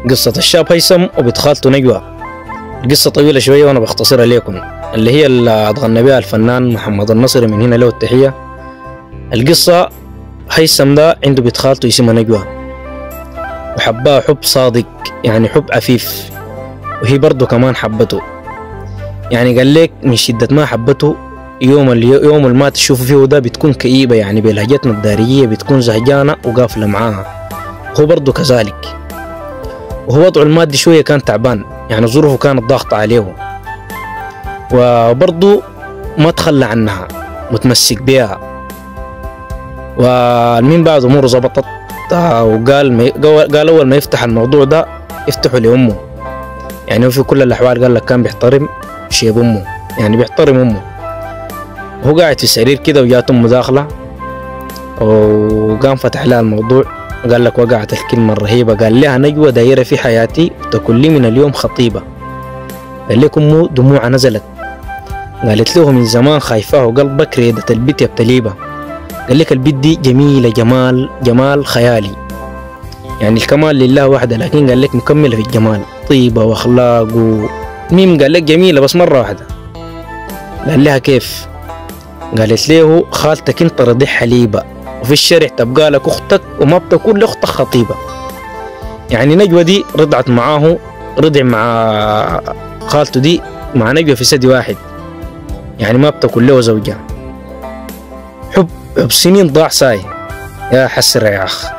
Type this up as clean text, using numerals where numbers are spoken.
قصة الشاب هيثم وبنت خالته نجوى. القصة طويلة شوية وأنا بختصرها لكم، اللي هي اللي أتغنى بها الفنان محمد النصر، من هنا له التحية. القصة هيثم ده عنده بنت خالته اسمها نجوى، وحبها حب صادق، يعني حب عفيف، وهي برضه كمان حبته. يعني قال لك من شدة ما حبته يوم اللي ما تشوفه فيه ده بتكون كئيبة، يعني بلهجتنا الدارجية بتكون زهجانة وقافلة معاها. هو برضه كذلك، وهو وضعه المادي شوية كان تعبان، يعني ظروفه كانت ضاغطة عليه، وبرضه ما تخلى عنها، متمسك بيها. والمين بعد أموره زبطت، وقال أول ما يفتح الموضوع ده يفتحه لأمه. يعني هو في كل الأحوال قال لك كان بيحترم شيب أمه، يعني بيحترم أمه. وهو قاعد في السرير كده وجات أمه داخلة، وقام فتح لها الموضوع. قال لك وقعت الكلمة الرهيبة، قال لها نجوى دايرة في حياتي وتكون لي من اليوم خطيبة. قال لك أمه دموعها نزلت، قالت له من زمان خايفاه وقلبك ريدة البيت يبتليبة. قال لك البيت دي جميلة جمال خيالي، يعني الكمال لله وحده، لكن قال لك مكملة في الجمال، طيبة واخلاق ميم. قال لك جميلة بس مرة واحدة. قال لها كيف؟ قالت له خالتك انت رضيع حليبة، وفي الشارع تبقى لك اختك وما بتكون لاختك خطيبة. يعني نجوى دي رضعت معاه، رضع مع خالته دي مع نجوى في ثدي واحد، يعني ما بتكون له زوجة. حب سنين ضاع ساي، يا حسرة يا أخ.